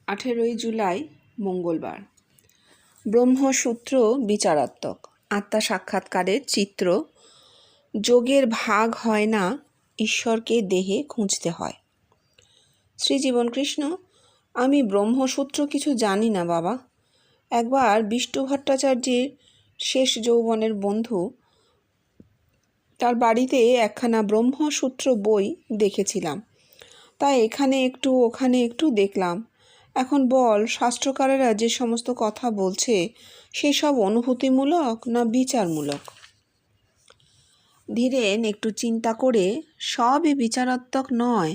18 জুলাই মঙ্গলবার। ব্রহ্মসূত্র বিচারাত্মক। আত্মা সাক্ষাৎকারের চিত্র। যোগের ভাগ হয় না, ঈশ্বরকে দেহে খুঁজতে হয়। শ্রীজীবন কৃষ্ণ: আমি ব্রহ্মসূত্র কিছু জানি না বাবা। একবার বিষ্ণু ভট্টাচার্যের শেষ যৌবনের বন্ধু, তার বাড়িতে একখানা ব্রহ্মসূত্র বই দেখেছিলাম, তাই এখানে একটু ওখানে একটু দেখলাম। এখন বল, শাস্ত্রকারেরা যে সমস্ত কথা বলছে সেসব অনুভূতিমূলক না বিচারমূলক? ধীরেন একটু চিন্তা করে, সবই বিচারাত্মক নয়,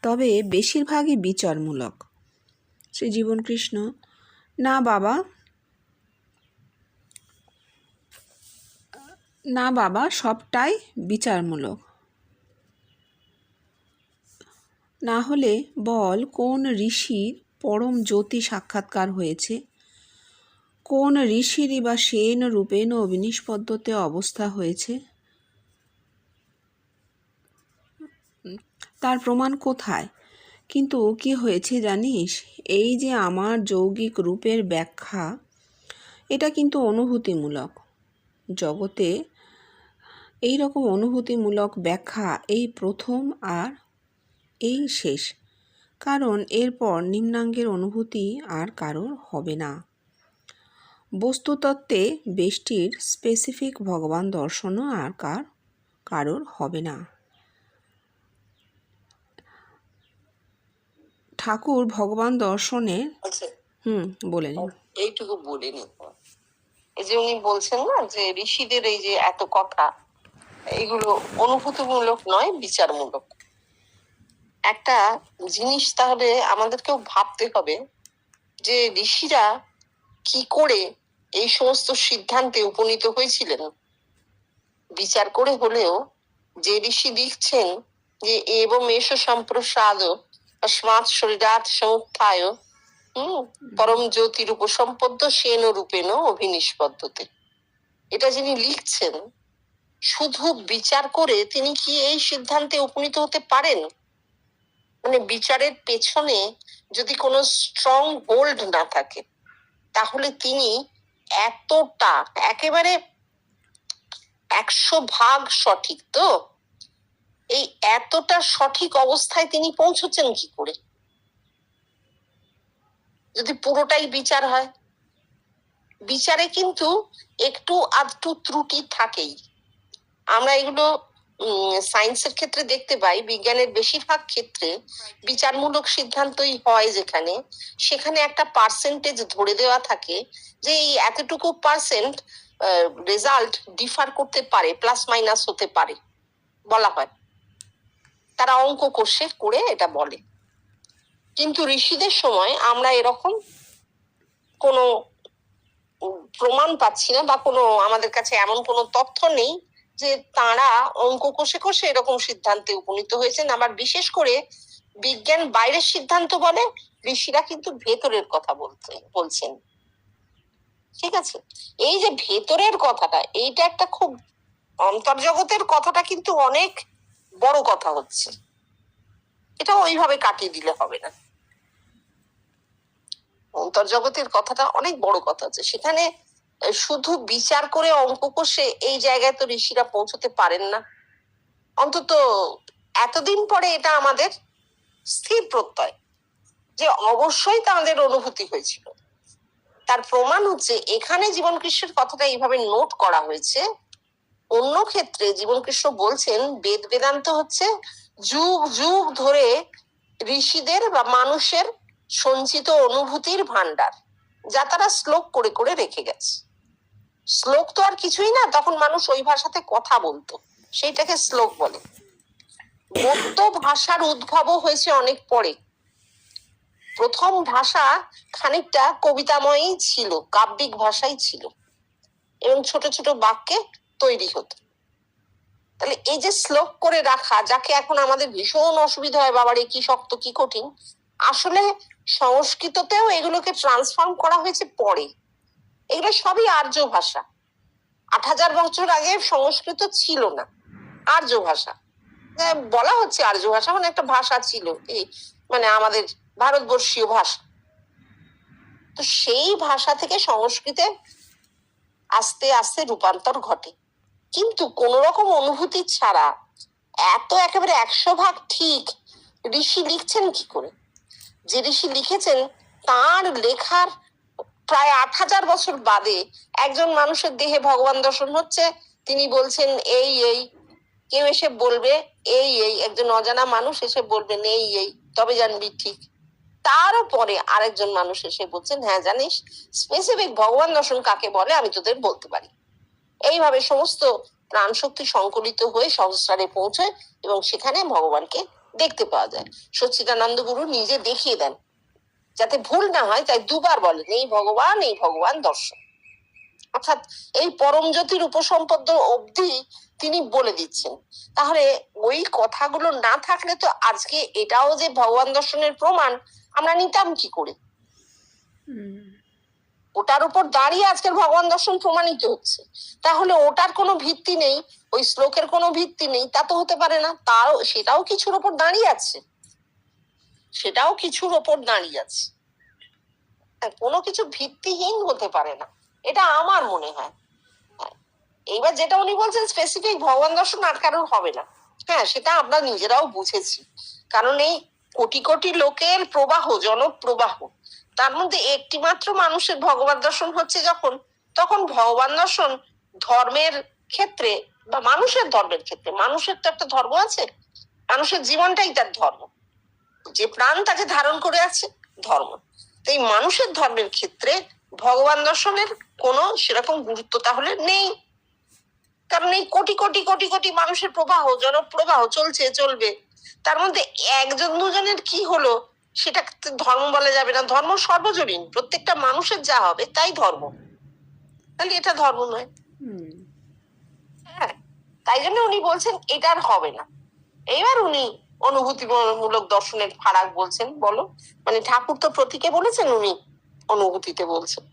তবে বেশিরভাগই বিচারমূলক। শ্রীজীবন কৃষ্ণ: না বাবা, সবটাই বিচারমূলক। না হলে বল, কোন ঋষির পরম জ্যোতি সাক্ষাৎকার হয়েছে? কোন ঋষিরই বা সেন রূপেণ অভিনিষ্পদ্যতে অবস্থা হয়েছে? তার প্রমাণ কোথায়? কিন্তু কি হয়েছে জানিস, এই যে আমার যৌগিক রূপের ব্যাখ্যা, এটা কিন্তু অনুভূতিমূলক। জগতে এই রকম অনুভূতিমূলক ব্যাখ্যা এই প্রথম আর এই শেষ, কারণ এরপর নিম্নাঙ্গের অনুভূতি আর কারোর হবে না। বস্তুতত্ত্বে ব্যষ্টির স্পেসিফিক ভগবান দর্শনও আর কারোর হবে না। ঠাকুর ভগবান দর্শনে বলে নিন। এইটুকু বলে নিন। এই যে উনি বলছেন না যে ঋষিদের এই যে এত কথা, এগুলো অনুভূতিমূলক নয়, বিচারমূলক। একটা জিনিস তাহলে আমাদেরকেও ভাবতে হবে যে ঋষিরা কি করে এই সমস্ত সিদ্ধান্তে উপনীত হয়েছিলেন। বিচার করে হলেও যে ঋষি লিখছেন যে এবং এস সম্প্রসাদ স্মাৎ শরীরাত সমুত্থায় পরম জ্যোতির উপসম্পদ্য সেন রূপেণ অভিনিষ্পদ্যতে, এটা যিনি লিখছেন, শুধু বিচার করে তিনি কি এই সিদ্ধান্তে উপনীত হতে পারেন? মানে বিচারের পেছনে যদি কোনো স্ট্রং হোল্ড না থাকে, তাহলে তিনি এতটা একেবারে 100% সঠিক, তো এই এতটা সঠিক অবস্থায় তিনি পৌঁছচ্ছেন কি করে যদি পুরোটাই বিচার হয়? বিচারে কিন্তু একটু আধটু ত্রুটি থাকেই। আমরা এগুলো সায়েন্সের ক্ষেত্রে দেখতে পাই। বিজ্ঞানের বেশিরভাগ ক্ষেত্রে বিচারমূলক সিদ্ধান্তই হয় যেখানে, সেখানে একটা পার্সেন্টেজ ধরে দেওয়া থাকে যে এই এতটুকু পার্সেন্ট রেজাল্ট ডিফার করতে পারে, প্লাস মাইনাস হতে পারে, বলা হয়। তারা অঙ্ক কষে করে এটা বলে। কিন্তু ঋষিদের সময় আমরা এরকম কোনো প্রমাণ পাচ্ছি না, বা কোনো আমাদের কাছে এমন কোনো তথ্য নেই যে তারা অঙ্ক কষে কষে এরকম সিদ্ধান্তে উপনীত হয়েছেন। আবার বিশেষ করে বিজ্ঞান বাইরের সিদ্ধান্ত বলে, ঋষিরা কিন্তু ভেতরের কথা বলছেন। ঠিক আছে, এই যে ভেতরের কথাটা, এইটা একটা খুব অন্তর্জগতের কথাটা কিন্তু অনেক বড় কথা হচ্ছে। এটা ওইভাবে কাটিয়ে দিলে হবে না। অন্তর্জগতের কথাটা অনেক বড় কথা হচ্ছে। সেখানে শুধু বিচার করে অঙ্ক কষে এই জায়গায় তো ঋষিরা পৌঁছতে পারেন না। অন্তত এতদিন পরে এটা আমাদের স্থির প্রত্যয় যে অবশ্যই তাদের অনুভূতি হয়েছিল। তার প্রমাণ হচ্ছে এখানে জীবন কৃষ্ণের কথাটা এইভাবে নোট করা হয়েছে। অন্য ক্ষেত্রে জীবন কৃষ্ণ বলছেন বেদ বেদান্ত হচ্ছে যুগ যুগ ধরে ঋষিদের বা মানুষের সঞ্চিত অনুভূতির ভান্ডার, যা তারা শ্লোক করে করে রেখে গেছে। শ্লোক তো আর কিছুই না, তখন মানুষ ওই ভাষাতে কথা বলতো, সেইটাকে শ্লোক বলে। গদ্য ভাষার উদ্ভব হয়েছে অনেক পরে। প্রথম ভাষা খানিকটা কবিতাময়ই ছিল, কাব্যিক ভাষাই ছিল, এবং ছোট ছোট বাক্যে তৈরি হতো। তাহলে এই যে শ্লোক করে রাখা, যাকে এখন আমাদের ভীষণ অসুবিধা হয়, বাবার কি শক্ত কি কঠিন, আসলে সংস্কৃততেও এগুলোকে ট্রান্সফর্ম করা হয়েছে পরে। এগুলো সবই আর্য ভাষা। 8000 বছর আগে সংস্কৃত ছিল না, আর্য ভাষা। বলা হচ্ছে আর্য ভাষা, মানে একটা ভাষা ছিল, এই মানে আমাদের ভারতবর্ষীয় ভাষা। তো সেই ভাষা থেকে সংস্কৃতে আস্তে আস্তে রূপান্তর ঘটে। কিন্তু কোন রকম অনুভূতি ছাড়া এত একেবারে 100 ভাগ ঠিক ঋষি লিখছেন কি করে? যে ঋষি লিখেছেন তার লেখার প্রায় 8,000 বছর বাদে একজন মানুষের দেহে ভগবান দর্শন হচ্ছে, তিনি বলছেন এই এই, কেউ এসে বলবে এই এই, একজন অজানা মানুষ এসে বলবেন এই এই, তবে জানবি ঠিক। তারও পরে আরেকজন মানুষ এসে বলছেন হ্যাঁ জানিস স্পেসিফিক ভগবান দর্শন কাকে বলে আমি তোদের বলতে পারি। এইভাবে সমস্ত প্রাণ শক্তি সংকলিত হয়ে সহস্রারে পৌঁছয় এবং সেখানে ভগবানকে দেখতে পাওয়া যায়। সচ্চিদানন্দ গুরু নিজে দেখিয়ে দেন, যাতে ভুল না হয় তাই 2বার বলেন এই ভগবান দর্শন। অর্থাৎ এই পরম জ্যোতির উপসম্পদ অবধি তিনি বলে দিচ্ছেন। তাহলে ওই কথাগুলো না থাকলে তো আজকে এটাও যে ভগবান দর্শনের প্রমাণ আমরা নিতাম কি করে? ওটার উপর দাঁড়িয়ে আজকের ভগবান দর্শন প্রমাণিত হচ্ছে। তাহলে ওটার কোনো ভিত্তি নেই, ওই শ্লোকের কোনো ভিত্তি নেই, তা তো হতে পারে না। সেটাও কিছুর ওপর দাঁড়িয়ে আছে, কোনো কিছু ভিত্তিহীন হতে পারে না, এটা আমার মনে হয়। এইবার যেটা উনি বলছেন স্পেসিফিক ভগবান দর্শন আর কারোর হবে না, হ্যাঁ সেটা আমরা নিজেরাও বুঝেছি। কারণ এই কোটি কোটি লোকের প্রবাহ, জনপ্রবাহ, তার মধ্যে একটি মাত্র মানুষের ভগবান দর্শন হচ্ছে যখন, তখন ভগবান দর্শন ধর্মের ক্ষেত্রে বা মানুষের ধর্মের ক্ষেত্রে, মানুষের তো একটা ধর্ম আছে, মানুষের জীবনটাই তার ধর্ম, যে প্রাণ তাকে ধারণ করে আছে ধর্ম। এই মানুষের ধর্মের ক্ষেত্রে ভগবান দর্শনের কোনো সেরকম গুরুত্ব তাহলে নেই। কারণ এই কোটি কোটি কোটি কোটি মানুষের প্রবাহ, জনপ্রবাহ চলবে, তার মধ্যে একজন দুজনের কি হলো সেটা ধর্ম বলা যাবে না। ধর্ম সর্বজনীন, প্রত্যেকটা মানুষের যা হবে তাই ধর্ম, তাহলে এটা ধর্ম নয়। হ্যাঁ, তাই জন্য উনি বলছেন এটা আর হবে না। এইবার উনি অনুভূতিমূলক দর্শনের ফারাক বলছেন। বলো, মানে ঠাকুর তো প্রতীকে বলেছেন, উনি অনুভূতিতে বলছেন।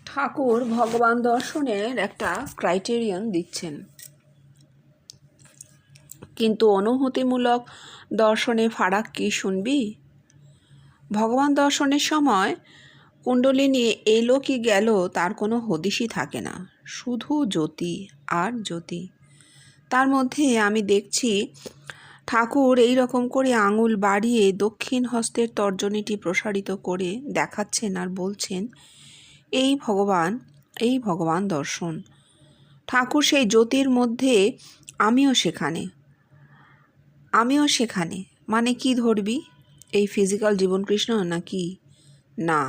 ঠাকুর ভগবান দর্শনের একটা ক্রাইটেরিয়ন দিচ্ছেন, কিন্তু অনুভূতিমূলক দর্শনে ফারাক কি শুনবি? ভগবান দর্শনের সময় কুণ্ডলিনী এলো কি গেল তার কোনো হদিশই থাকে না, শুধু জ্যোতি আর জ্যোতি। তার মধ্যে আমি দেখছি ঠাকুর এই রকম করে আঙুল বাড়িয়ে দক্ষিণ হস্তের তর্জনীটি প্রসারিত করে দেখাচ্ছেন আর বলছেন এই ভগবান দর্শন। ঠাকুর সেই জ্যোতির মধ্যে, আমিও সেখানে। মানে কি ধরবি, এই ফিজিক্যাল জীবন কৃষ্ণ নাকি? না,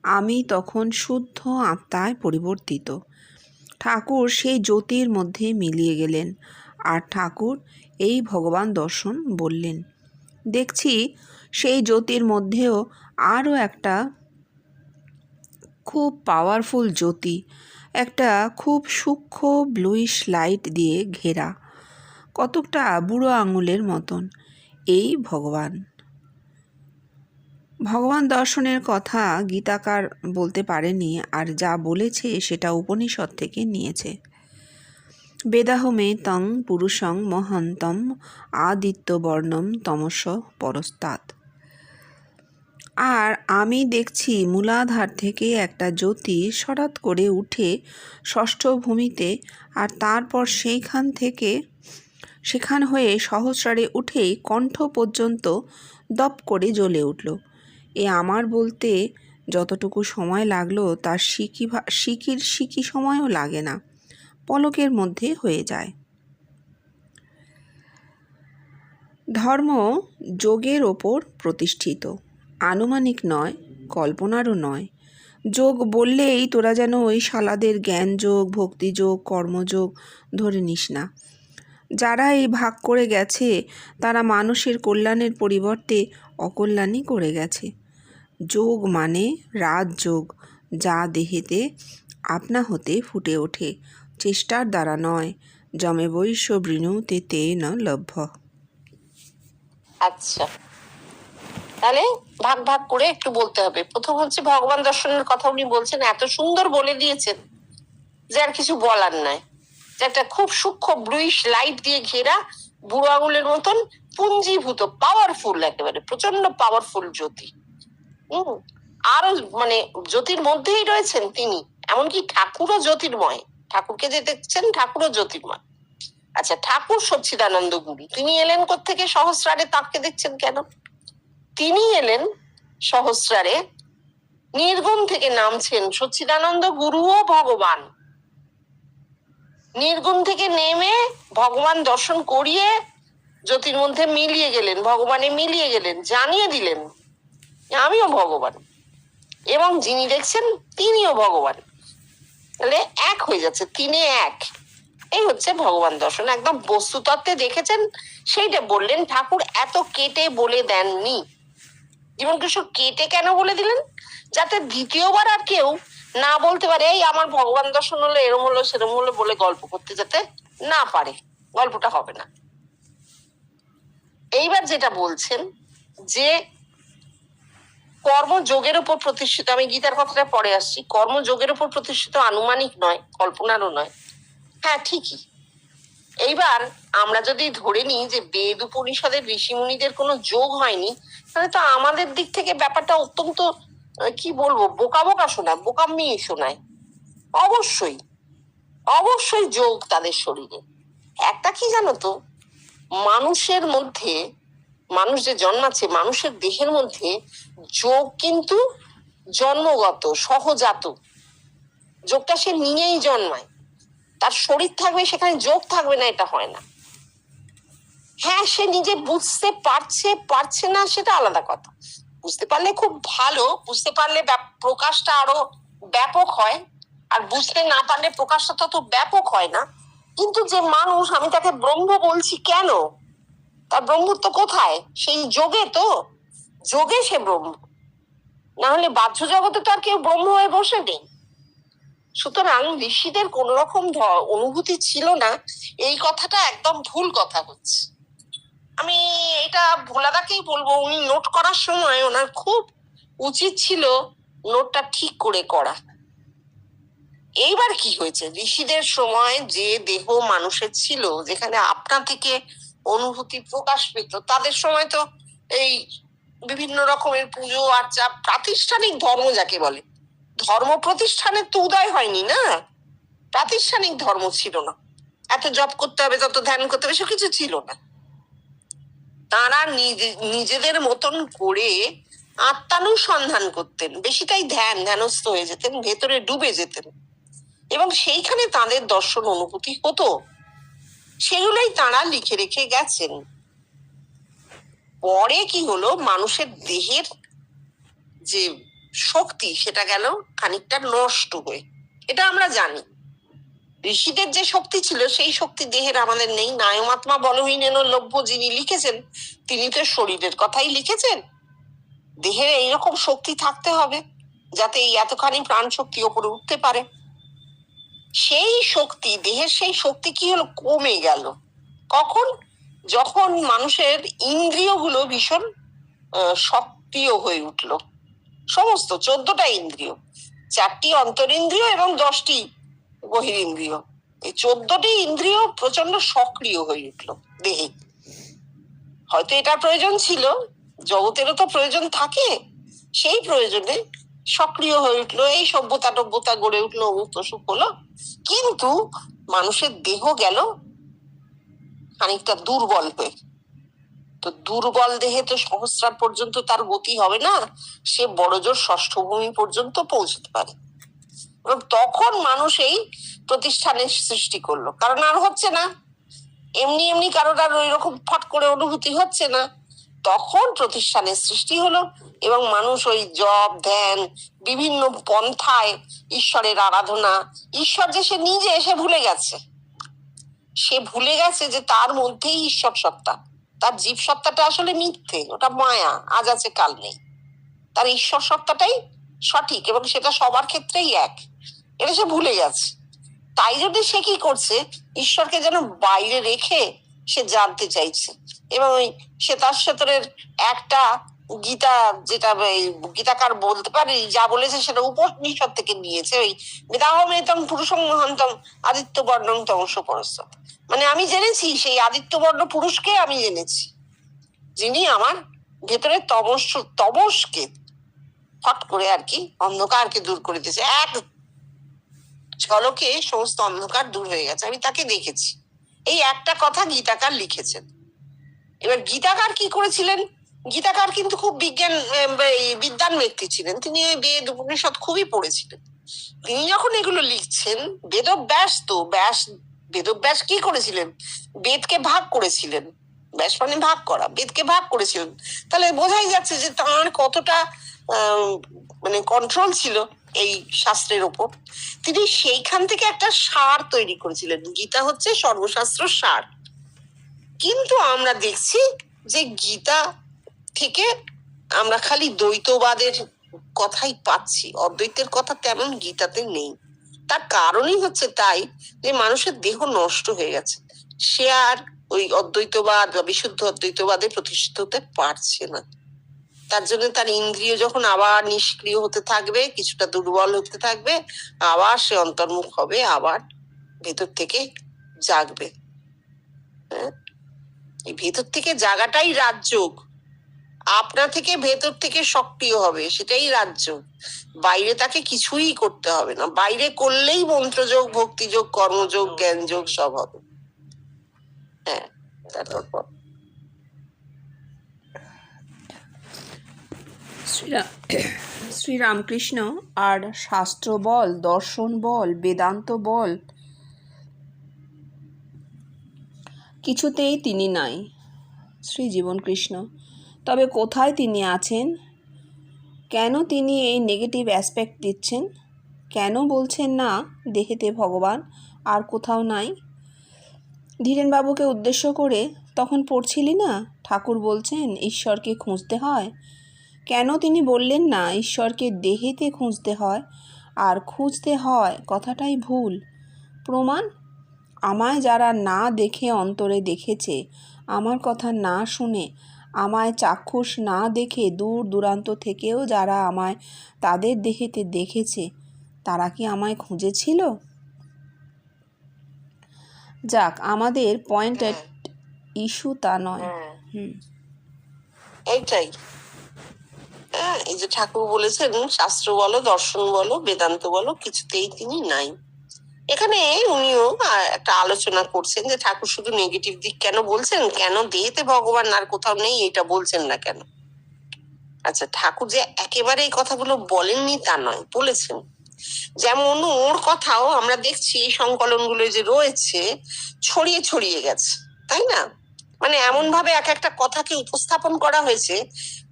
আমি তখন শুদ্ধ আত্মায় পরিবর্তিত। ঠাকুর সেই জ্যোতির মধ্যে মিলিয়ে গেলেন আর ঠাকুর এই ভগবান দর্শন বললেন। দেখছি সেই জ্যোতির মধ্যেও আরও একটা খুব পাওয়ারফুল জ্যোতি, একটা খুব সূক্ষ্ম ব্লুইশ লাইট দিয়ে ঘেরা, কতকটা বুড়ো আঙুলের মতন। এই ভগবান দর্শনের কথা গীতাকার বলতে পারেনি, আর যা বলেছে সেটা উপনিষদ থেকে নিয়েছে। বেদাহমে তং পুরুষং মহন্তম আদিত্যবর্ণম তমস পরস্তাৎ। আর আমি দেখছি মূলাধার থেকে একটা জ্যোতি সরাত করে উঠে ষষ্ঠ ভূমিতে, আর তারপর সেখান হয়ে সহস্রারে উঠেই কণ্ঠ পর্যন্ত দপ করে জ্বলে উঠল। আমার বলতে যতটুকু সময় লাগলো তার সিকি সময়ও লাগে না, পলকের মধ্যে হয়ে যায়। ধর্ম যোগের ওপর প্রতিষ্ঠিত, আনুমানিক নয়, কল্পনারও নয়। যোগ বললেই তোরা যেন ওই শালাদের জ্ঞান যোগ, ভক্তিযোগ, কর্মযোগ ধরে নিস না। যারা এই ভাগ করে গেছে তারা মানুষের কল্যাণের পরিবর্তে অকল্যাণই করে গেছে। যোগ মানে রাজযোগ, যা দেহেতে আপনা হতে ফুটে ওঠে, চেষ্টার দ্বারা নয়। যমে বৈশ্য বৃণুতে তে ন লভ্য। আচ্ছা, তাহলে ভাগ ভাগ করে একটু বলতে হবে। প্রথম হচ্ছে ভগবান দর্শনের কথা উনি বলছেন, এত সুন্দর বলে দিয়েছেন যে আর কিছু বলার নাই। যে একটা খুব সূক্ষ্ম ব্লুইশ লাইট দিয়ে ঘেরা বুড়ো আঙুলের মতন পুঞ্জীভূত পাওয়ারফুল, একেবারে প্রচন্ড পাওয়ারফুল জ্যোতি। হুম আরো মানে জ্যোতির মধ্যেই রয়েছেন তিনি, এমনকি ঠাকুরও জ্যোতির্ময়। ঠাকুরকে যে দেখছেন ঠাকুরও জ্যোতির্ময়। আচ্ছা, ঠাকুর সচ্চিদানন্দ গুরু তিনি এলেন কোত্থেকে? সহস্রারে। তাকে দেখছেন কেন? তিনি এলেন সহস্রারে নির্গুণ থেকে নামছেন। সচ্চিদানন্দ গুরুও ভগবান। নির্গুণ থেকে নেমে ভগবান দর্শন করিয়ে জ্যোতির মধ্যে মিলিয়ে গেলেন, ভগবানে মিলিয়ে গেলেন, জানিয়ে দিলেন আমিও ভগবান, এবং যিনি দেখছেন তিনিও ভগবান। তাহলে এক হয়ে যাচ্ছে, তিনে এক। এই হচ্ছে ভগবান দর্শন। একদম বস্তুতত্ত্বে দেখেছেন, সেইটা বললেন। ঠাকুর এত কেটে বলে দেননি। জীবন কিশোর কেটে কেন বলে দিলেন? যাতে দ্বিতীয়বার আর কেউ না বলতে পারে এই আমার ভগবান দর্শন হলো, এরম হলো সেরম হলো বলে গল্প করতে যাতে না পারে, গল্পটা হবে না। এইবার যেটা বলছেন যে কর্মযোগের উপর প্রতিষ্ঠিত, আমি গীতার কথাটা পরে আসছি, কর্মযোগের উপর প্রতিষ্ঠিত, আনুমানিক নয়, কল্পনারও নয়। হ্যাঁ, ঠিকই। এইবার আমরা যদি ধরে নিই যে বেদ উপনিষদের ঋষিমুনিদের কোনো যোগ হয়নি, তাহলে তো আমাদের দিক থেকে ব্যাপারটা অত্যন্ত কি বলবো, বোকা বোকা শোনায়, বোকামি শোনায়। অবশ্যই অবশ্যই যোগ তাদের শরীরে। একটা কি জানো তো, মানুষের মধ্যে, মানুষ যে জন্মাচ্ছে, মানুষের দেহের মধ্যে যোগ কিন্তু জন্মগত, সহজাত। যোগটা সে নিয়েই জন্মায়। তার শরীর থাকবে, সেখানে যোগ থাকবে না, এটা হয় না। হ্যাঁ, সে নিজে বুঝতে পারছে পারছে না সেটা আলাদা কথা। বুঝতে পারলে খুব ভালো, বুঝতে পারলে প্রকাশটা আরো ব্যাপক হয়, আর বুঝতে না পারলে প্রকাশটা তত ব্যাপক হয় না। কিন্তু যে মানুষ, আমি তাকে ব্রহ্ম বলছি কেন? তার ব্রহ্মত্ব কোথায়? সেই যোগে তো, যোগে সে ব্রহ্ম। না হলে বাহ্য জগতে তো আর কেউ ব্রহ্ম হয়ে বসে নেই। সুতরাং ঋষিদের কোন রকম অনুভূতি ছিল না, এই কথাটা একদম ভুল কথা হচ্ছে। আমি এটা ভোলাদাকেই বলবো, উনি নোট করার সময় ওনার খুব উচিত ছিল নোটটা ঠিক করে করা। এইবার কি হয়েছে, ঋষিদের সময় যে দেহ মানুষের ছিল, যেখানে আপনা থেকে অনুভূতি প্রকাশ পেত, তাদের সময় তো এই বিভিন্ন রকমের পুজো আর্চা, প্রাতিষ্ঠানিক ধর্ম যাকে বলে, ধর্ম প্রতিষ্ঠানের তো উদয় হয়নি না, প্রাতিষ্ঠানিক ধর্ম ছিল না। এত জপ করতে হবে, তত ধ্যান করতে হবে, সব কিছু ছিল না। তারা নিজেদের মতন করে আত্মানুসন্ধান করতেন, বেশিটাই ধ্যানস্থ হয়ে যেতেন, ভেতরে ডুবে যেতেন, এবং সেইখানে তাদের দর্শন অনুভূতি হতো। সেগুলোই তারা লিখে রেখে গেছেন। পরে কি হলো, মানুষের দেহের যে শক্তি সেটা গেল খানিকটা নষ্ট হয়ে, এটা আমরা জানি। ঋষিদের যে শক্তি ছিল সেই শক্তি দেহের আমাদের নেই। নায়মাত্মা বলহীন লভ্য যিনি লিখেছেন, তিনি তো শরীরের কথাই লিখেছেন। দেহের এইরকম শক্তি থাকতে হবে যাতে এই এতখানি প্রাণ শক্তি ওপরে উঠতে পারে। সেই শক্তি, দেহের সেই শক্তি কি হলো, কমে গেল। কখন? যখন মানুষের ইন্দ্রিয়গুলো ভীষণ সক্রিয় হয়ে উঠলো। সমস্ত 14টা ইন্দ্রিয়, 4টি অন্তরিন্দ্রিয় এবং 10টি বহিরিন্দ্রিয়, এই 14টি ইন্দ্রিয় প্রচন্ড সক্রিয় হয়ে উঠলো দেহে। হয়তো এটার প্রয়োজন ছিল, জগতেরও তো প্রয়োজন থাকে, সেই প্রয়োজনে সক্রিয় হয়ে উঠলো, এই সভ্যতা টভ্যতা গড়ে উঠলো, অমুক সুখ হলো। কিন্তু মানুষের দেহ গেল খানিকটা দুর্বল হয়ে। তো দুর্বল দেহে তো সহস্রার পর্যন্ত তার গতি হবে না, সে বড় জোর ষষ্ঠ ভূমি পর্যন্ত পৌঁছতে পারে। এবং তখন মানুষ এই প্রতিষ্ঠানের সৃষ্টি করলো, কারণ আর হচ্ছে না, এমনি এমনি কারোর আর ওই রকম ফট করে অনুভূতি হচ্ছে না। তখন প্রতিষ্ঠানের সৃষ্টি হলো, এবং মানুষ ওই জপ ধ্যান বিভিন্ন পন্থায় ঈশ্বরের আরাধনা, ঈশ্বর যে সে নিজে এসে ভুলে গেছে। সে ভুলে গেছে যে তার মধ্যেই ঈশ্বর সত্তা, তার জীব সত্তাটা আসলে মিথ্যে, ওটা মায়া, আজ আছে কাল নেই। তার ঈশ্বর সত্তাটাই সঠিক, এবং সেটা সবার ক্ষেত্রেই এক, এটা সে ভুলে গেছে। তাই যদি সে কি করছে, ঈশ্বরকে যেন বাইরে রেখে সে জানতে চাইছে। এবং ওই শ্বেতাশ্বতরের একটা গীতা, যেটা গীতাকার বলতে পারি যা বলেছে সেটা উপনিষদ থেকে নিয়েছে, ওই মেতাহমেতম পুরুষং মহান্তম আদিত্য বর্ণং তমস পরস্ত। মানে আমি জেনেছি সেই আদিত্য বর্ণ পুরুষকে, আমি জেনেছি যিনি আমার ভেতরে তমসকে ফট করে আর কি অন্ধকারকে দূর করে দিয়েছে, এক ঝলকে সমস্ত অন্ধকার দূর হয়ে গেছে। আমি তাকে দেখেছি। এই একটা কথা গীতাকার লিখেছেন। এবার গীতাকার কি করেছিলেন? গীতাকার কিন্তু খুব বিদ্বান ব্যক্তি ছিলেন। তিনি ওই বেদ উপনিষদ খুবই পড়েছিলেন। তিনি যখন এগুলো লিখছেন, বেদব্যাস কি করেছিলেন? বেদকে ভাগ করেছিলেন। ব্যাস মানে ভাগ করা, বেদকে ভাগ করেছিলেন। তাহলে বোঝাই যাচ্ছে যে তাঁর কতটা মানে কন্ট্রোল ছিল এই শাস্ত্রের ওপর। তিনি সেইখান থেকে একটা সার তৈরি করেছিলেন। গীতা হচ্ছে সর্বশাস্ত্র সার। কিন্তু আমরা দেখছি যে গীতা থেকে আমরা খালি দ্বৈতবাদের কথাই পাচ্ছি, অদ্বৈতের কথা তেমন গীতাতে নেই। তার কারণই হচ্ছে তাই যে মানুষের দেহ নষ্ট হয়ে গেছে, সে আর ওই অদ্বৈতবাদ বা বিশুদ্ধ অদ্বৈতবাদে প্রতিষ্ঠিত হতে পারছে না। তার জন্য তার ইন্দ্রিয় যখন আবার নিষ্ক্রিয় হতে থাকবে, কিছুটা দুর্বল হতে থাকবে, আবার সে অন্তর্মুখ হবে, আবার ভেতর থেকে জাগবে। হ্যাঁ, এই ভেতর থেকে জাগাটাই রাজযোগ। আপনা থেকে ভেতর থেকে সক্রিয় হবে, সেটাই রাজযোগ। বাইরে তাকে কিছুই করতে হবে না। বাইরে করলেই মন্ত্রযোগ, ভক্তিযোগ, কর্মযোগ, জ্ঞানযোগ সব হবে। হ্যাঁ, তারপর শ্রীরামকৃষ্ণ আর শাস্ত্র বল, দর্শন বল, বেদান্ত বল, কিছুতেই তিনি নাই, শ্রী জীবনকৃষ্ণ। তবে কোথায় তিনি আছেন? কেন তিনি এই নেগেটিভ অ্যাসপেক্ট দিচ্ছেন? কেন বলছেন না দেহেতে ভগবান আর কোথাও নাই? ধীরেনবাবুকে উদ্দেশ্য করে তখন পড়ছিলি না, ঠাকুর বলছেন ঈশ্বরকে খুঁজতে হয়। কেন তিনি বললেন না ঈশ্বরকে দেহেতে খুঁজতে হয়? আর খুঁজতে হয় কথাটাই ভুল। প্রমাণ? আমায় যারা না দেখে অন্তরে দেখেছে, আমার কথা না শুনে, আমায় চাক্ষুষ না দেখে দূর দূরান্ত থেকেও যারা আমায় তাদের দেহেতে দেখেছে, তারা কি আমায় খুঁজেছিল? যাক, আমাদের পয়েন্টেড ইস্যু তা নয়। এইটাই। হ্যাঁ, এই যে ঠাকুর বলেছেন শাস্ত্র বলো, দর্শন বলো, বেদান্ত বলো, কিছুতেই তিনি নাই। এখানে উনিও একটা আলোচনা করছেন যে ঠাকুর শুধু নেগেটিভ দিক কেন বলছেন, কেন দেহেতে ভগবান আর কোথাও নেই এটা বলছেন না কেন? আচ্ছা, ঠাকুর যে একেবারে এই কথাগুলো বলেননি তা নয়, বলেছেন। যেমন ওর কথাও আমরা দেখছি এই সংকলনগুলো যে রয়েছে ছড়িয়ে ছড়িয়ে গেছে, তাই না? মানে এমন ভাবে এক একটা কথাকে উপস্থাপন করা হয়েছে,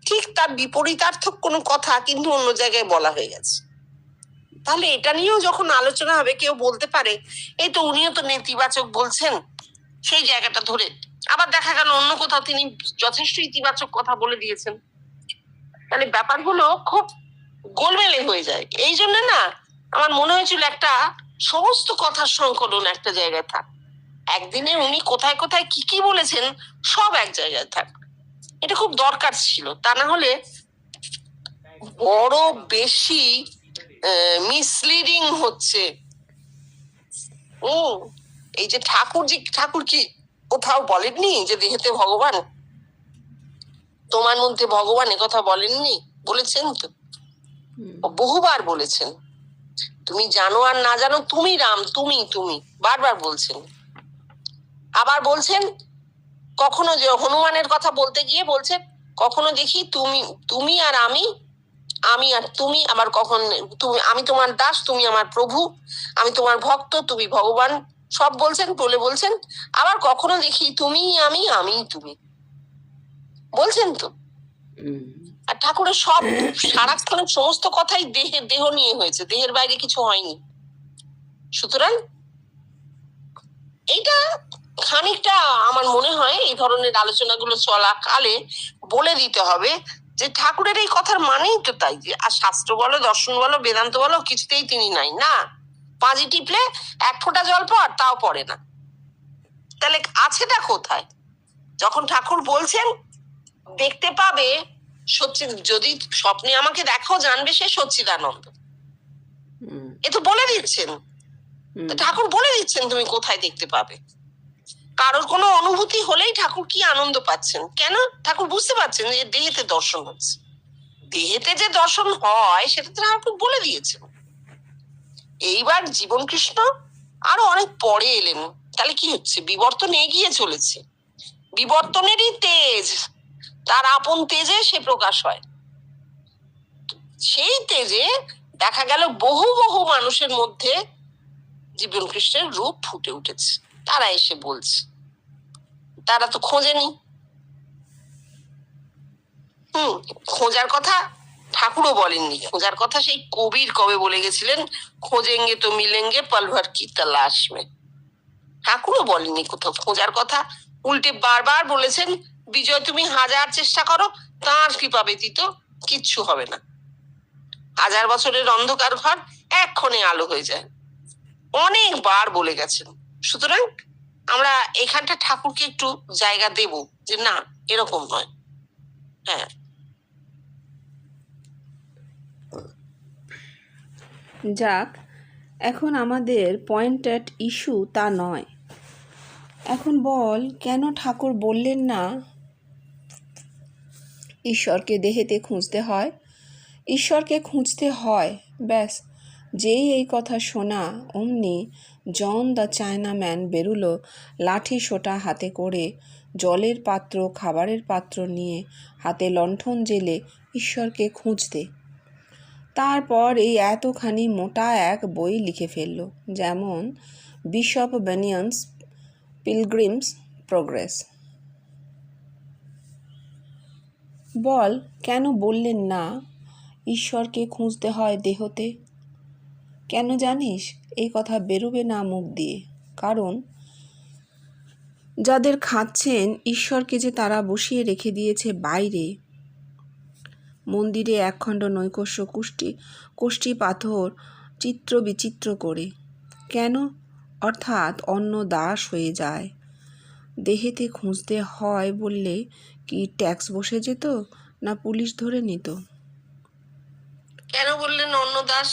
ঠিক তার বিপরীতার্থক কোনো কথা কিন্তু অন্য জায়গায় বলা হয়ে গেছে। তাহলে এটা নিয়েও যখন আলোচনা হবে, কেউ বলতে পারে এই তো উনিও তো নেতিবাচক বলছেন, সেই জায়গাটা ধরে আবার দেখা গেল অন্য কোথাও তিনি যথেষ্ট ইতিবাচক কথা বলে দিয়েছেন। তাহলে ব্যাপারগুলো খুব গোলমেলে হয়ে যায়। এই জন্য না আমার মনে হয়েছিল একটা সমস্ত কথার সংকলন একটা জায়গায় থাক। একদিনে উনি কোথায় কোথায় কি কি বলেছেন সব এক জায়গায় থাক, এটা খুব দরকার ছিল। তা না হলে বড় বেশি মিসলিডিং হচ্ছে। এই যে ঠাকুর কি কোথাও বলেননি যে দেহেতে ভগবান, তোমার মধ্যে ভগবান, কথা বলেননি? বলেছেন তো, বহুবার বলেছেন। তুমি জানো আর না জানো, তুমি রাম, তুমি তুমি, বারবার বলছেন। আবার বলছেন কখনো যে হনুমানের কথা বলতে গিয়ে বলছেন কখনো দেখি তুমি আর আমি, আমি আর তুমি, আবার কখন আমি তোমার দাস, তুমি আমার প্রভু, আমি তোমার ভক্ত, তুমি ভগবান, সব বলছেন, বলছেন। আবার কখনো দেখি তুমি আমি, আমি তুমি, বলছেন তো। আর ঠাকুরের সব সারাক্ষণের সমস্ত কথাই দেহ নিয়ে হয়েছে, দেহের বাইরে কিছু হয়নি। সুতরাং এইটা খানিকটা আমার মনে হয় এই ধরনের আলোচনাগুলো চলাকালে বলে দিতে হবে যে ঠাকুরের এই কথার মানেই তো তাই, যে আর শাস্ত্র বলো, দর্শন বলো, বেদান্ত বলো, কিছুতেই তিনি নাই। না, পাঁজি টিপলে এক ফোঁটা জল পর তাও পড়ে না। তাহলে আছেটা কোথায়? যখন ঠাকুর বলছেন দেখতে পাবে সচ্চিদ, যদি স্বপ্নে আমাকে দেখো জানবে সে সচ্চিদানন্দ, এ তো বলে দিচ্ছেন। ঠাকুর বলে দিচ্ছেন তুমি কোথায় দেখতে পাবে। কারোর কোনো অনুভূতি হলেই ঠাকুর কি আনন্দ পাচ্ছেন, কেন? ঠাকুর বুঝতে পারছেন যে দেহেতে দর্শন হচ্ছে। দেহেতে যে দর্শন হয় সেটা তো ঠাকুর বলে দিয়েছেন। এইবার জীবন কৃষ্ণ আরো অনেক পরে এলেন, তাহলে কি হচ্ছে? বিবর্তন এগিয়ে চলেছে, বিবর্তনেরই তেজ, তার আপন তেজে সে প্রকাশ হয়। সেই তেজে দেখা গেল বহু বহু মানুষের মধ্যে জীবন কৃষ্ণের রূপ ফুটে উঠেছে। তারা এসে বলছে, তারা তো খোঁজেনি। খোঁজার কথা ঠাকুরও বলেননি, খোঁজার কথা সেই কবির কবে বলে গেছিলেন, খোঁজেঙ্গে তো মিলেঙ্গে পলভর কি তালাশ মে। ঠাকুরও বলেননি কোথাও খোঁজার কথা, উল্টে বারবার বলেছেন, বিজয় তুমি হাজার চেষ্টা করো, তাঁর কৃপা ব্যতীত কিচ্ছু হবে না। 1000 বছরের অন্ধকার ঘর এক্ষণে আলো হয়ে যায়, অনেকবার বলে গেছেন। সুতরাং আমরা এখানটা ঠাকুরকে একটু জায়গা দেব যে না, এরকম নয়। হ্যাঁ, যাক, এখন আমাদের পয়েন্ট অ্যাট ইস্যু তা নয়। এখন বল, কেন ঠাকুর বললেন না ঈশ্বরকে দেহেতে খুঁজতে হয়? ঈশ্বরকে খুঁজতে হয়, ব্যাস। যেই এই কথা শোনা, অমনি জন দ্য চায়নাম্যান বেরুলো লাঠি সোটা হাতে করে, জলের পাত্র খাবারের পাত্র নিয়ে, হাতে লণ্ঠন জেলে ঈশ্বরকে খুঁজতে। তারপর এই এতখানি মোটা এক বই লিখে ফেলল, যেমন বিশপ বেনিয়ান্স পিলগ্রিমস প্রোগ্রেস। বল, কেন বললেন না ঈশ্বরকে খুঁজতে হয় দেহতে? কেন জানিস? এই কথা বেরোবে না মুখ দিয়ে, কারণ যাদের খাচ্ছেন ঈশ্বরকে যে তারা বসিয়ে রেখে দিয়েছে বাইরে, মন্দিরে একখণ্ড নৈকস্য কোষ্ঠী পাথর চিত্র বিচিত্র করে। কেন? অর্থাৎ অন্ন দাস হয়ে যায়। দেহেতে খুঁজতে হয় বললে কি ট্যাক্স বসে যেত, না পুলিশ ধরে নিত? কেন বললেন অন্ন দাস?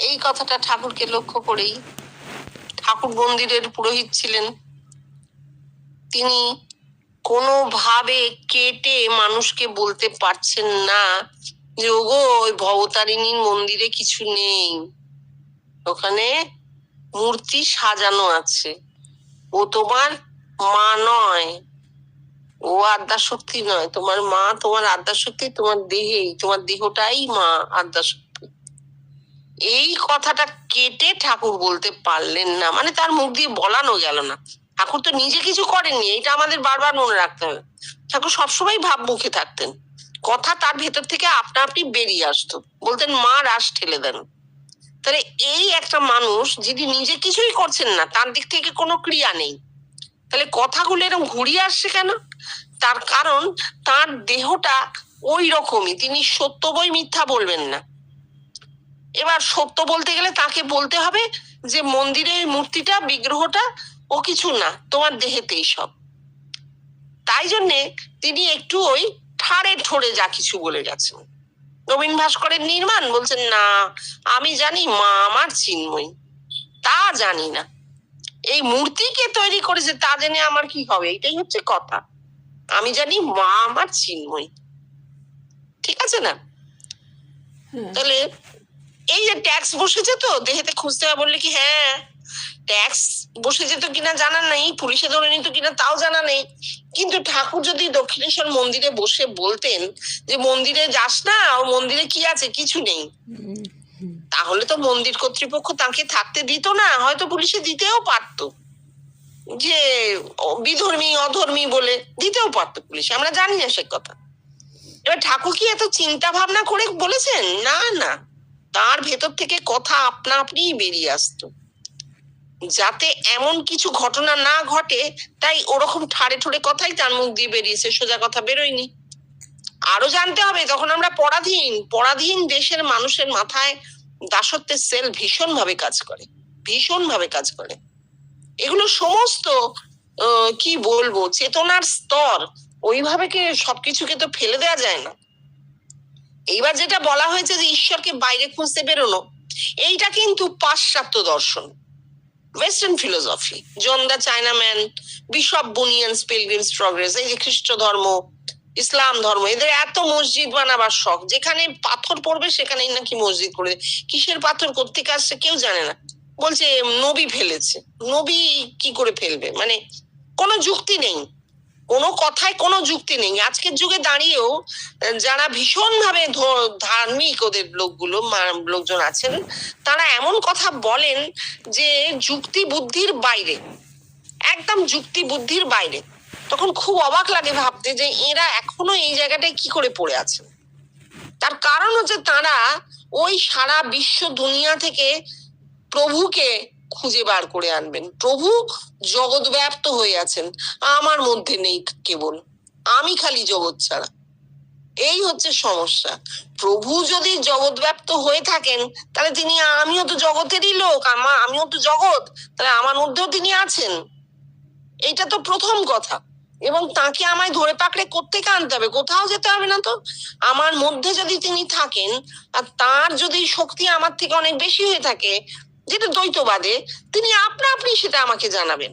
এই কথাটা ঠাকুরকে লক্ষ্য করেই, ঠাকুর মন্দিরের পুরোহিত ছিলেন, তিনি কোনোভাবে কেটে মানুষকে বলতে পারছেন না যে ওগো ওই ভবতারিণীর মন্দিরে কিছু নেই, ওখানে মূর্তি সাজানো আছে, ও তোমার মা নয়, ও আদ্যাশক্তি নয়, তোমার মা, তোমার আদ্যাশক্তি তোমার দেহেই, তোমার দেহটাই মা আদ্যাশক্তি। এই কথাটা কেটে ঠাকুর বলতে পারলেন না, মানে তার মুখ দিয়ে বলানো গেল না। ঠাকুর তো নিজে কিছু করেননি, এটা আমাদের বারবার মনে রাখতে হবে। ঠাকুর সবসময় ভাব মুখে থাকতেন, কথা তার ভেতর থেকে আপনা আপনি বেরিয়ে আসতো, বলতেন মা রাস ঠেলে দেন। তাহলে এই একটা মানুষ যিনি নিজে কিছুই করছেন না, তার দিক থেকে কোনো ক্রিয়া নেই, তাহলে কথাগুলো এরকম ঘুরিয়ে আসছে কেন? তার কারণ তার দেহটা ওই রকমই, তিনি সত্য বই মিথ্যা বলবেন না। এবার সত্য বলতে গেলে তাকে বলতে হবে যে মন্দিরের মূর্তিটা, বিগ্রহটা ও কিছু না, তোমার দেহেতেই সব। তাই জন্যে তিনি একটু ওই ঠাড়ে ঠোড়ে যা কিছু বলে গেছেন। নবীন ভাস্করের নির্মাণ বলছেন না, আমি জানি মা আমার চিন্ময়ী, তা জানি না এই মূর্তি কে তৈরি করেছে তা জেনে আমার কি হবে, এটাই হচ্ছে কথা। আমি জানি মা আমার চিন্ময়ী, ঠিক আছে না? তাহলে এই যে ট্যাক্স বসেছে তো দেহেতে খুঁজতে হবে বললে কি, হ্যাঁ ট্যাক্স বসে যেত কিনা জানা নেই, পুলিশে ধরে নিত কিনা তাও জানা নেই, কিন্তু ঠাকুর যদি দক্ষিণেশ্বর মন্দিরে বসে বলতেন যে মন্দিরে যাস না, ও মন্দিরে কি আছে, কিছু নেই, তাহলে তো মন্দির কর্তৃপক্ষ তাকে থাকতে দিত না, হয়তো পুলিশে দিতেও পারতো, যে বিধর্মী অধর্মী বলে দিতেও পারতো পুলিশে, আমরা জানি না সে কথা। এবার ঠাকুর কি এত চিন্তা ভাবনা করে বলেছেন? না না, তার ভেতর থেকে কথা আপনা আপনিই বেরিয়ে আসতো, যাতে এমন কিছু ঘটনা না ঘটে, তাই ওরকম ঠাড়ে ঠোড়ে কথাই তার মুখ দিয়ে বেরিয়েছে, সোজা কথা বেরোয়নি। আরো জানতে হবে, তখন আমরা পরাধীন দেশের মানুষের মাথায় দাসত্বের সেল ভীষণ ভাবে কাজ করে। এগুলো সমস্ত কি বলবো, চেতনার স্তর, ওইভাবে কি সবকিছুকে তো ফেলে দেওয়া যায় না। এইবার যেটা বলা হয়েছে যে ঈশ্বরকে বাইরে খুঁজতে বেরোনো, এইটা কিন্তু পাশ্চাত্য দর্শন, western philosophy. John the Chinaman, bishop Bunyan's Pilgrim's Progress, এই যে খ্রিস্ট ধর্ম, ইসলাম ধর্ম, এদের এত মসজিদ বানাবার শখ, যেখানে পাথর পড়বে সেখানেই নাকি মসজিদ করে। কিসের পাথর কোত্থেকে আসছে কেউ জানে না, বলছে নবী ফেলেছে। নবী কি করে ফেলবে? মানে কোনো যুক্তি নেই, কোনো কথায় কোনো যুক্তি নেই। আজকের যুগে দাঁড়িয়েও যারা ভীষণ ভাবে ধার্মিক ওদের লোকজন আছেন, তারা এমন কথা বলেন যে যুক্তি বুদ্ধির বাইরে, একদম যুক্তি বুদ্ধির বাইরে। তখন খুব অবাক লাগে ভাবতে যে এরা এখনো এই জায়গাটায় কি করে পড়ে আছে। তার কারণ হচ্ছে তারা ওই সারা বিশ্ব দুনিয়া থেকে প্রভুকে খুঁজে বার করে আনবেন। প্রভু জগৎ ব্যাপ্ত হয়ে আছেন, আমার মধ্যে নেই কেবল, আমি খালি জগৎ ছাড়া। এই হচ্ছে সমস্যা। প্রভু যদি জগৎ ব্যাপ্ত হয়ে থাকেন, তাহলে তিনি, আমিও তো জগতেরই লোক, আমিও তো জগৎ, তাহলে আমার মধ্যেও তিনি আছেন। এইটা তো প্রথম কথা। এবং তাকে আমায় ধরে পাকড়ে কোত্থেকে আনতে হবে? কোথাও যেতে হবে না তো। আমার মধ্যে যদি তিনি থাকেন, আর তার যদি শক্তি আমার থেকে অনেক বেশি হয়ে থাকে, যেটা দ্বৈতবাদে, তিনি আপনা আপনি সেটা আমাকে জানাবেন।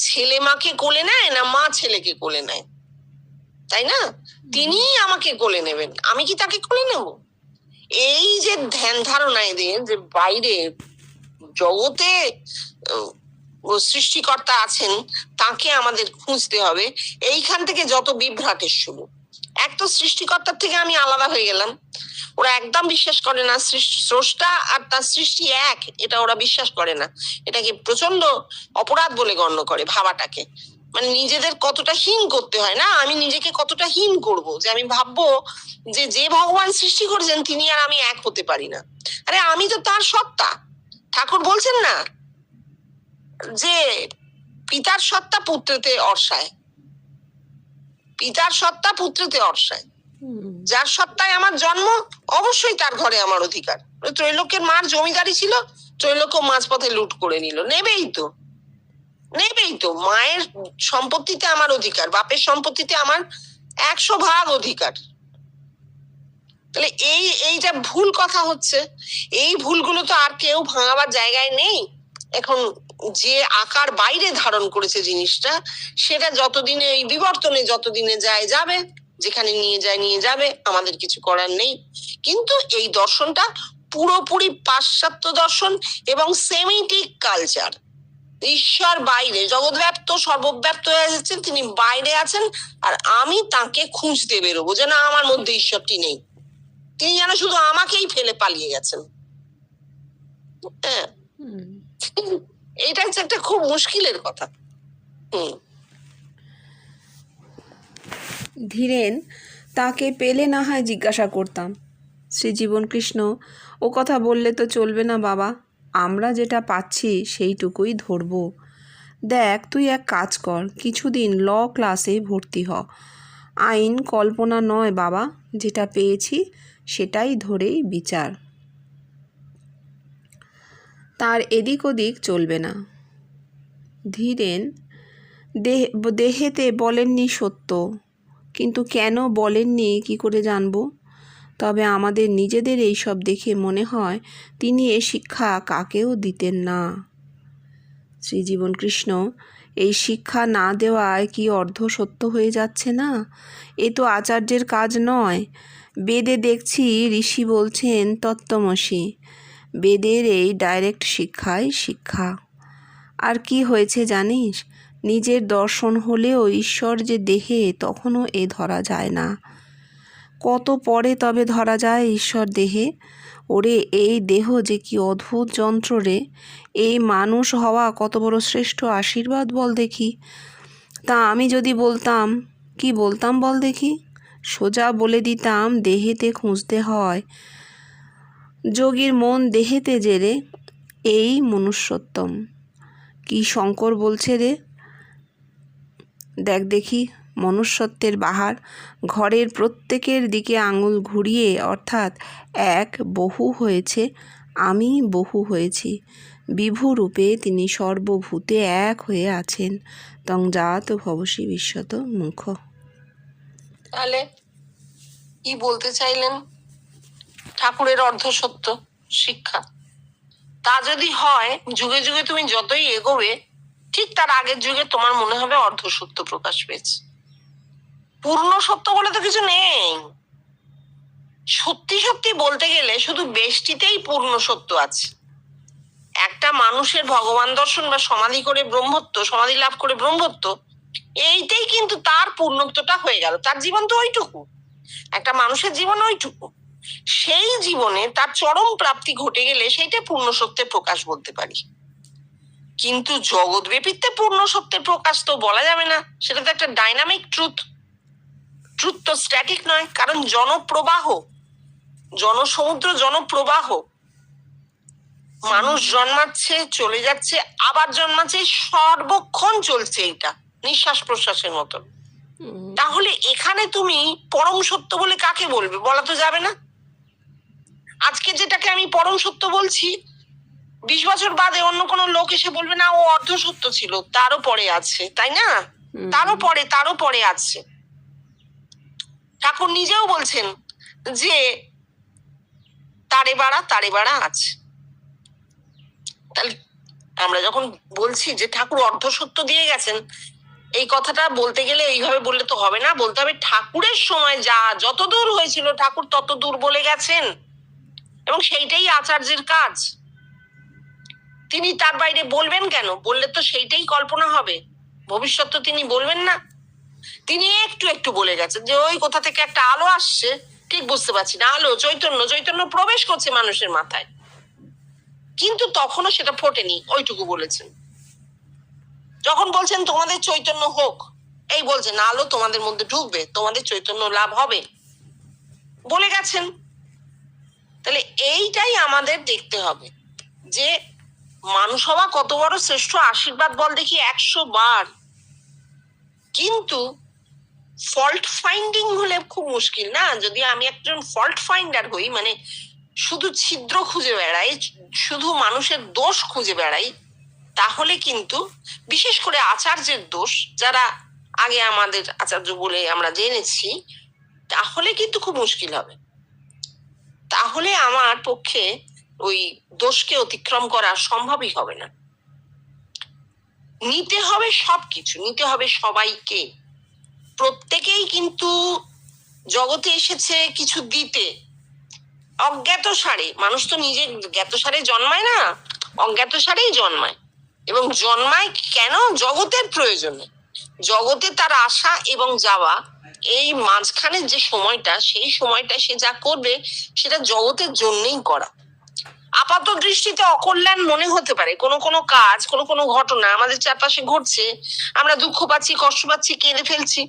ছেলে মাকে কোলে নেয় না মা ছেলেকে কোলে নেয়, তাই না? তিনি আমাকে কোলে নেবেন, আমি কি তাকে কোলে নেব? এই যে ধ্যান ধারণা এদের, যে বাইরে জগতে সৃষ্টিকর্তা আছেন, তাকে আমাদের খুঁজতে হবে, এইখান থেকে যত বিভ্রাটের শুরু। এক তো সৃষ্টিকর্তার থেকে আমি আলাদা হয়ে গেলাম, ওরা একদম বিশ্বাস করে না স্রষ্টা আর তার সৃষ্টি এক, এটা ওরা বিশ্বাস করে না। এটাকে প্রচন্ড অপরাধ বলে গণ্য করে ভাবাটাকে। মানে নিজেদের কতটা হীন করতে হয় না, আমি নিজেকে কতটা হীন করব যে আমি ভাববো যে যে ভগবান সৃষ্টি করেছেন তিনি আর আমি এক হতে পারি না। আরে আমি তো তার সত্তা। ঠাকুর বলছেন না যে পিতার সত্তা পুত্রতে অর্ষায়, পিতার সত্তা পুত্রতে অর্ষায়। যার সত্তায় আমার জন্ম, অবশ্যই তার ঘরে আমার অধিকার। ত্রৈলোক্যের মার জমিদারি ছিল, ত্রৈলোক্য মাঝপথে লুট করে নিল, নেবেই তো, নেবেই তো। মায়ের সম্পত্তিতে আমার অধিকার, বাপের সম্পত্তিতে আমার 100 ভাগ অধিকার। তাহলে এইটা ভুল কথা হচ্ছে। এই ভুলগুলো তো আর কেউ ভাঙাবার জায়গায় নেই। এখন যে আকার বাইরে ধারণ করেছে জিনিসটা, সেটা যতদিনে, এই বিবর্তনে যতদিনে যায় যাবে, যেখানে নিয়ে যায় নিয়ে যাবে, আমাদের কিছু করার নেই। কিন্তু এই দর্শনটা পুরোপুরি পাশ্চাত্য দর্শন এবং সেমিটিক কালচার। ঈশ্বর বাইরে, জগৎব্যাপ্ত সর্বব্যাপ্ত হয়ে যাচ্ছেন, তিনি বাইরে আছেন, আর আমি তাকে খুঁজতে বেরোবো, যেন আমার মধ্যে ঈশ্বরটি নেই, তিনি যেন শুধু আমাকেই ফেলে পালিয়ে গেছেন। হ্যাঁ, এইটা হচ্ছে একটা খুব মুশকিলের কথা। ধীরেন তাকে পেলে না হয় জিজ্ঞাসা করতাম। শ্রীজীবন কৃষ্ণ, ও কথা বললে তো চলবে না বাবা, আমরা যেটা পাচ্ছি সেইটুকুই ধরব। দেখ, তুই এক কাজ কর, কিছুদিন ল ক্লাসে ভর্তি হ। আইন কল্পনা নয় বাবা, যেটা পেয়েছি সেটাই ধরেই বিচার। তার এদিক ওদিক চলবে না। ধীরেন দেহেতে বলেননি সত্য, কিন্তু কেন বলেননি কি করে জানব? তবে আমাদের নিজেদের এইসব দেখে মনে হয় তিনি এ শিক্ষা কাকেও দিতেন না। শ্রীজীবন কৃষ্ণ, এই শিক্ষা না দেওয়ায় কি অর্ধ সত্য হয়ে যাচ্ছে না? এ তো আচার্যের কাজ নয়। বেদে দেখছি ঋষি বলছেন তত্ত্বমসি। বেদের এই ডাইরেক্ট শিক্ষাই শিক্ষা। আর কি হয়েছে জানিস? নিজের দর্শন হলেও ঈশ্বর যে দেহে, তখনও এ ধরা যায় না। কত পরে তবে ধরা যায় ঈশ্বর দেহে। ওরে, এই দেহ যে কি অদ্ভুত যন্ত্র রে! এই মানুষ হওয়া কত বড় শ্রেষ্ঠ আশীর্বাদ বল দেখি। তা আমি যদি বলতাম, কি বলতাম বল দেখি? সোজা বলে দিতাম দেহেতে খুঁজতে হয়, যোগীর মন দেহেতে যে রে, এই মনুষ্যত্বম। কি শঙ্কর বলছে রে? দেখ দেখি, মনুষ্যত্বের বাহার। ঘরের প্রত্যেকের দিকে আঙুল ঘুরিয়ে, অর্থাৎ এক বহু হয়েছে, আমি বহু হয়েছি। বিভুরূপে তিনি সর্বভূতে এক হয়ে আছেন। তং জাত ভবসি বিশ্বত মুখ। তাহলে কি বলতে চাইলেন? ঠাকুরের অর্ধসত্য শিক্ষা, তা যদি হয়, যুগে যুগে তুমি যতই এগোবে, ঠিক তার আগের যুগে তোমার মনে হবে অর্ধসত্য প্রকাশ পেয়েছে। পূর্ণ সত্য বলে তো কিছু নেই। সত্যি সত্যি বলতে গেলে শুধু বেষ্টিতেই পূর্ণ সত্য আছে। একটা মানুষের ভগবান দর্শন বা সমাধি করে ব্রহ্মত্ব, সমাধি লাভ করে ব্রহ্মত্ব, এইটাই কিন্তু তার পূর্ণত্বটা হয়ে গেল। তার জীবন তো ওইটুকু, একটা মানুষের জীবন ওইটুকু। সেই জীবনে তার চরম প্রাপ্তি ঘটে গেলে সেইটা পূর্ণ সত্যের প্রকাশ বলতে পারি। কিন্তু জগৎ ব্যাপীতে পূর্ণ সত্যের প্রকাশ তো বলা যাবে না, সেটা তো একটা ডাইনামিক ট্রুথ। ট্রুথ তো স্ট্যাটিক নয়, কারণ জনপ্রবাহ, জনসমুদ্র, জনপ্রবাহ। মানুষ জন্মাচ্ছে, চলে যাচ্ছে, আবার জন্মাচ্ছে, সর্বক্ষণ চলছে এইটা, নিঃশ্বাস প্রশ্বাসের মতন। তাহলে এখানে তুমি পরম সত্য বলে কাকে বলবে? বলা তো যাবে না। আজকে যেটাকে আমি পরম সত্য বলছি, 20 বছর বাদে অন্য কোনো লোক এসে বলবে না ও অর্ধ সত্য ছিল, তারও পরে আছে, তাই না? তারও পরে আছে। ঠাকুর নিজেও বলছেন যে তারে বাড়া আছে। তাহলে আমরা যখন বলছি যে ঠাকুর অর্ধ সত্য দিয়ে গেছেন, এই কথাটা বলতে গেলে এইভাবে বললে তো হবে না, বলতে হবে ঠাকুরের সময় যত দূর হয়েছিল ঠাকুর তত দূর বলে গেছেন, এবং সেইটাই আচার্যের কাজ। তিনি তার বাইরে বলবেন কেন? বললে তো সেইটাই কল্পনা হবে, ভবিষ্যৎ তো তিনি বলবেন না। তিনি একটু একটু বলে গেছেন যে ওই কোথা থেকে একটা আলো আসছে, ঠিক বুঝতে পারছি না, আলো, চৈতন্য প্রবেশ করছে মানুষের মাথায়, কিন্তু তখনও সেটা ফোটেনি, ওইটুকু বলেছেন। যখন বলছেন তোমাদের চৈতন্য হোক, এই বলছেন আলো তোমাদের মধ্যে ঢুকবে, তোমাদের চৈতন্য লাভ হবে, বলে গেছেন। তাহলে এইটাই আমাদের দেখতে হবে যে মানুষ হওয়া কত বড় শ্রেষ্ঠ আশীর্বাদ বল দেখি 100 বার। কিন্তু ফল্ট ফাইন্ডিং হলে খুব মুশকিল না? যদি আমি একজন ফল্ট ফাইন্ডার হই, মানে শুধু ছিদ্র খুঁজে বেড়াই, শুধু মানুষের দোষ খুঁজে বেড়াই, তাহলে কিন্তু বিশেষ করে আচার্যের দোষ, যারা আগে আমাদের আচার্য বলে আমরা জেনেছি, তাহলে কিন্তু খুব মুশকিল হবে। তাহলে আমার পক্ষে ওই দোষকে অতিক্রম করা সম্ভবই হবে না। নিতে হবে সবকিছু, নিতে হবে সবাইকে। প্রত্যেকেই কিন্তু জগতে এসেছে কিছু দিতে, অজ্ঞাত সারে। মানুষ তো নিজে জ্ঞাত সারে জন্মায় না, অজ্ঞাত সারেই জন্মায়, এবং জন্মায় কেন? জগতের প্রয়োজনে। জগতে তার আসা এবং যাওয়া, এই মাঝখানের যে সময়টা, সেই সময়টা সে যা করবে সেটা জগতের জন্যই করা। আপাত দৃষ্টিতে অকল্যাণ মনে হতে পারে কোনো কোনো কাজ, কোনো কোনো ঘটনা আমাদের চারপাশে ঘটছে, আমরা দুঃখ পাচ্ছি, কষ্ট পাচ্ছি, কেঁদে ফেলছি,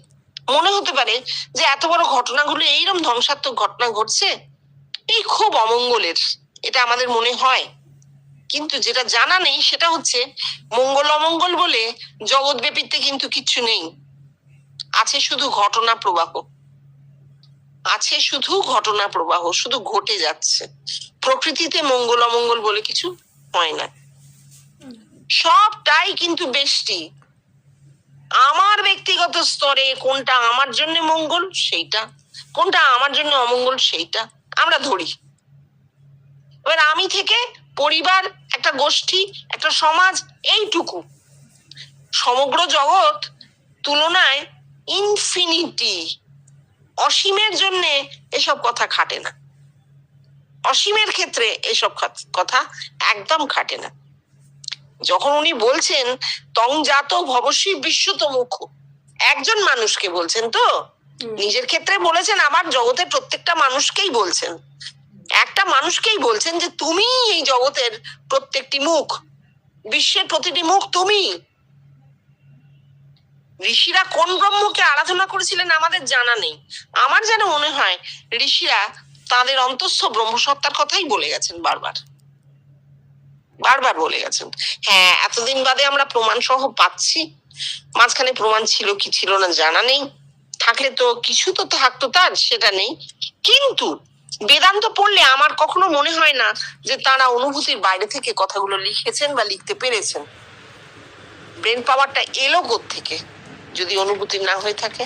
মনে হতে পারে যে এত বড় ঘটনাগুলো, এইরকম ধ্বংসাত্মক ঘটনা ঘটছে, এই খুব অমঙ্গলের, এটা আমাদের মনে হয়। কিন্তু যেটা জানা নেই সেটা হচ্ছে মঙ্গল অমঙ্গল বলে জগৎ ব্যাপীতে কিন্তু কিচ্ছু নেই, আছে শুধু ঘটনা প্রবাহ, আছে শুধু ঘটনা প্রবাহ, শুধু ঘটে যাচ্ছে। প্রকৃতিতে মঙ্গল অমঙ্গল বলে কিছু হয় না, সবটাই কিন্তু বেষ্টি। আমার ব্যক্তিগত স্তরে কোনটা আমার জন্য মঙ্গল সেইটা, কোনটা আমার জন্য অমঙ্গল সেইটা আমরা ধরি। এবার আমি থেকে পরিবার, একটা গোষ্ঠী, একটা সমাজ, এইটুকু। সমগ্র জগৎ তুলনায় ইনফিনিটি, অসীমের জন্য এসব কথা খাটে না, অসীমের ক্ষেত্রে এসব কথা একদম খাটে না। যখন উনি বলছেন তং জাত ভবশী বিশ্বত মুখ, একজন মানুষকে বলছেন তো, নিজের ক্ষেত্রে বলেছেন, আবার জগতের প্রত্যেকটা মানুষকেই বলছেন, একটা মানুষকেই বলছেন যে তুমি এই জগতের প্রত্যেকটি মুখ, বিশ্বের প্রতিটি মুখ তুমি। ঋষিরা কোন ব্রহ্মকে আরাধনা করেছিলেন আমাদের জানা নেই, আমার যেন মনে হয় ঋষিরা তাদের অন্তঃস্থ ব্রহ্মসত্তার কথাই বলে গেছেন, বারবার বলে গেছেন। হ্যাঁ, এতদিন বাদে আমরা প্রমাণ সহ পাচ্ছি, মাঝখানে প্রমাণ ছিল কি ছিল না জানা নেই, থাকলে তো কিছু তো থাকতো তার, সেটা নেই। কিন্তু বেদান্ত পড়লে আমার কখনো মনে হয় না যে তারা অনুভূতির বাইরে থেকে কথাগুলো লিখেছেন বা লিখতে পেরেছেন। ব্রেন পাওয়ারটা এলো কোত্থেকে যদি অনুভূতি না হয়ে থাকে?